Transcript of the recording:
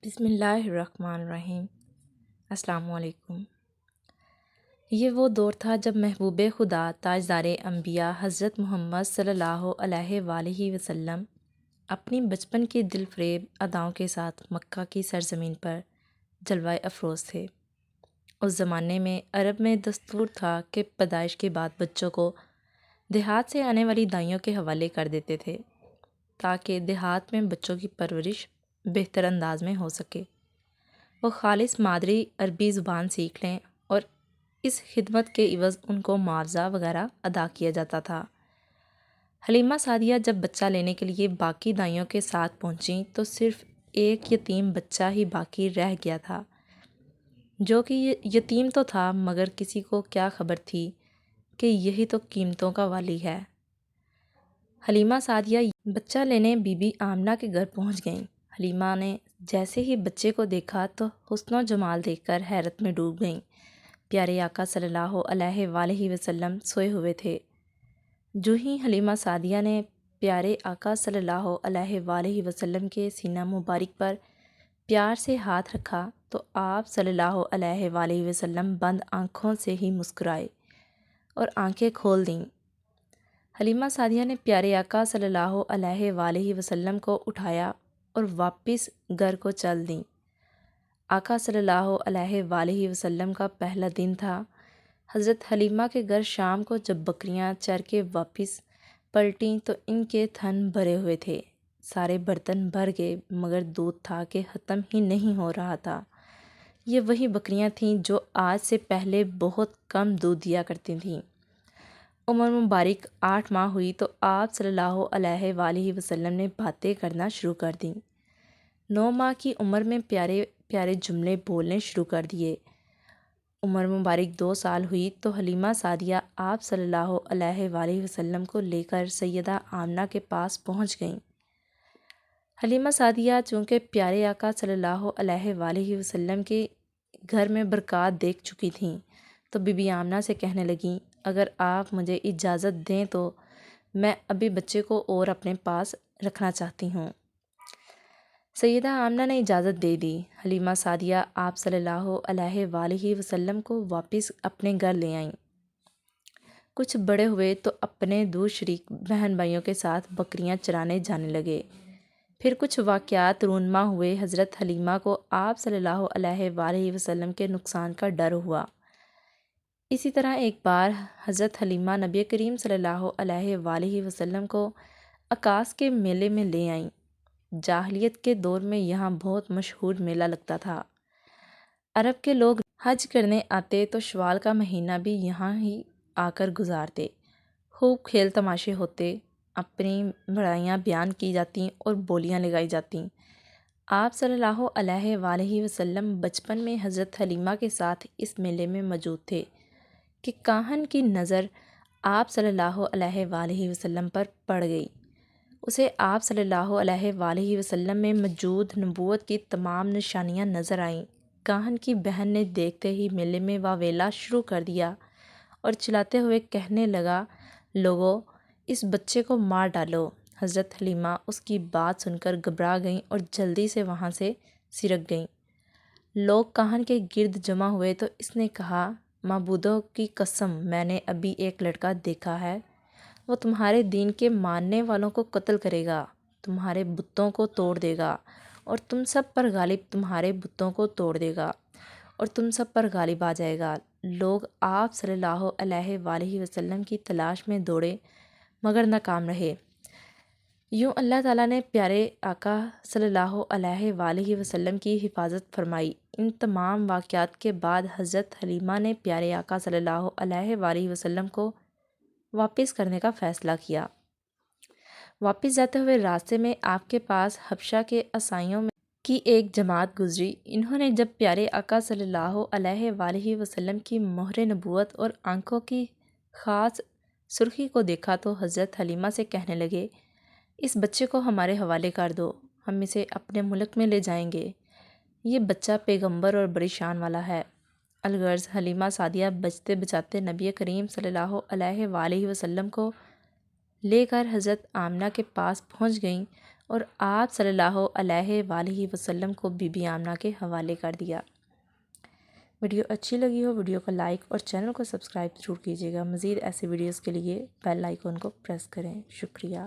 بسم اللہ الرحمن الرحیم۔ السلام علیکم۔ یہ وہ دور تھا جب محبوب خدا تاجدار انبیاء حضرت محمد صلی اللہ علیہ وآلہ وسلم اپنی بچپن کی دل فریب اداؤں کے ساتھ مکہ کی سرزمین پر جلوہ افروز تھے۔ اس زمانے میں عرب میں دستور تھا کہ پیدائش کے بعد بچوں کو دیہات سے آنے والی دائیوں کے حوالے کر دیتے تھے تاکہ دیہات میں بچوں کی پرورش بہتر انداز میں ہو سکے، وہ خالص مادری عربی زبان سیکھ لیں، اور اس خدمت کے عوض ان کو معاوضہ وغیرہ ادا کیا جاتا تھا۔ حلیمہ سعدیہ جب بچہ لینے کے لیے باقی دائیوں کے ساتھ پہنچیں تو صرف ایک یتیم بچہ ہی باقی رہ گیا تھا، جو کہ یتیم تو تھا مگر کسی کو کیا خبر تھی کہ یہی تو قیمتوں کا والی ہے۔ حلیمہ سعدیہ بچہ لینے بی بی آمنہ کے گھر پہنچ گئیں۔ حلیمہ نے جیسے ہی بچے کو دیکھا تو حسن و جمال دیکھ کر حیرت میں ڈوب گئیں۔ پیارے آقا صلی اللہ علیہ وآلہ وسلم سوئے ہوئے تھے۔ جو ہی حلیمہ سعدیہ نے پیارے آقا صلی اللہ علیہ وآلہ وسلم کے سینہ مبارک پر پیار سے ہاتھ رکھا تو آپ صلی اللہ علیہ وآلہ وسلم بند آنکھوں سے ہی مسکرائے اور آنکھیں کھول دیں۔ حلیمہ سعدیہ نے پیارے آقا صلی اللہ علیہ وآلہ وسلم کو اٹھایا اور واپس گھر کو چل دیں۔ آقا صلی اللہ علیہ وآلہ وسلم کا پہلا دن تھا۔ حضرت حلیمہ کے گھر شام کو جب بکریاں چر کے واپس پلٹیں تو ان کے تھن بھرے ہوئے تھے، سارے برتن بھر گئے، مگر دودھ تھا کہ ختم ہی نہیں ہو رہا تھا۔ یہ وہی بکریاں تھیں جو آج سے پہلے بہت کم دودھ دیا کرتی تھیں۔ عمر مبارک 8 ماہ ہوئی تو آپ صلی اللہ علیہ وآلہ وسلم نے باتیں کرنا شروع کر دیں۔ 9 ماہ کی عمر میں پیارے پیارے جملے بولنے شروع کر دیے۔ عمر مبارک 2 سال ہوئی تو حلیمہ سعدیہ آپ صلی اللہ علیہ وآلہ وسلم کو لے کر سیدہ آمنہ کے پاس پہنچ گئیں۔ حلیمہ سعدیہ چونکہ پیارے آقا صلی اللہ علیہ وآلہ وسلم کے گھر میں برکات دیکھ چکی تھیں تو بی بی آمنہ سے کہنے لگیں، اگر آپ مجھے اجازت دیں تو میں ابھی بچے کو اور اپنے پاس رکھنا چاہتی ہوں۔ سیدہ آمنہ نے اجازت دے دی۔ حلیمہ سعدیہ آپ صلی اللہ علیہ وآلہ وسلم کو واپس اپنے گھر لے آئیں۔ کچھ بڑے ہوئے تو اپنے دور شریک بہن بھائیوں کے ساتھ بکریاں چرانے جانے لگے۔ پھر کچھ واقعات رونما ہوئے۔ حضرت حلیمہ کو آپ صلی اللہ علیہ وآلہ وسلم کے نقصان کا ڈر ہوا۔ اسی طرح ایک بار حضرت حلیمہ نبی کریم صلی اللہ علیہ وآلہ وسلم کو عکاص کے میلے میں لے آئیں۔ جاہلیت کے دور میں یہاں بہت مشہور میلہ لگتا تھا۔ عرب کے لوگ حج کرنے آتے تو شوال کا مہینہ بھی یہاں ہی آ کر گزارتے۔ خوب کھیل تماشے ہوتے، اپنی بڑائیاں بیان کی جاتی اور بولیاں لگائی جاتی۔ آپ صلی اللہ علیہ وآلہ وسلم بچپن میں حضرت حلیمہ کے ساتھ اس میلے میں موجود تھے کہ کاہن کی نظر آپ صلی اللہ علیہ وآلہ وسلم پر پڑ گئی۔ اسے آپ صلی اللہ علیہ وآلہ وسلم میں موجود نبوت کی تمام نشانیاں نظر آئیں۔ کاہن کی بہن نے دیکھتے ہی میلے میں واویلا شروع کر دیا اور چلاتے ہوئے کہنے لگا، لوگو اس بچے کو مار ڈالو۔ حضرت حلیمہ اس کی بات سن کر گھبرا گئیں اور جلدی سے وہاں سے سرک گئیں۔ لوگ کاہن کے گرد جمع ہوئے تو اس نے کہا، معبودوں کی قسم میں نے ابھی ایک لڑکا دیکھا ہے، وہ تمہارے دین کے ماننے والوں کو قتل کرے گا، تمہارے بتوں کو توڑ دے گا اور تم سب پر غالب تمہارے بتوں کو توڑ دے گا اور تم سب پر غالب آ جائے گا۔ لوگ آپ صلی اللہ علیہ وآلہ وسلم کی تلاش میں دوڑے مگر ناکام رہے۔ یوں اللہ تعالیٰ نے پیارے آقا صلی اللہ علیہ وآلہ وسلم کی حفاظت فرمائی۔ ان تمام واقعات کے بعد حضرت حلیمہ نے پیارے آقا صلی اللہ علیہ وآلہ وسلم کو واپس کرنے کا فیصلہ کیا۔ واپس جاتے ہوئے راستے میں آپ کے پاس حبشہ کے عیسائیوں کی ایک جماعت گزری۔ انہوں نے جب پیارے آقا صلی اللہ علیہ وآلہ وسلم کی مہر نبوت اور آنکھوں کی خاص سرخی کو دیکھا تو حضرت حلیمہ سے کہنے لگے، اس بچے کو ہمارے حوالے کر دو، ہم اسے اپنے ملک میں لے جائیں گے، یہ بچہ پیغمبر اور بڑی شان والا ہے۔ الغرض حلیمہ سعدیہ بچتے بچاتے نبی کریم صلی اللہ علیہ وآلہ وسلم کو لے کر حضرت آمنہ کے پاس پہنچ گئیں اور آپ صلی اللہ علیہ وآلہ وسلم کو بی بی آمنہ کے حوالے کر دیا۔ ویڈیو اچھی لگی ہو ویڈیو کو لائک اور چینل کو سبسکرائب ضرور کیجیے گا۔ مزید ایسے ویڈیوز کے لیے بیل آئیکن کو پریس کریں۔ شکریہ۔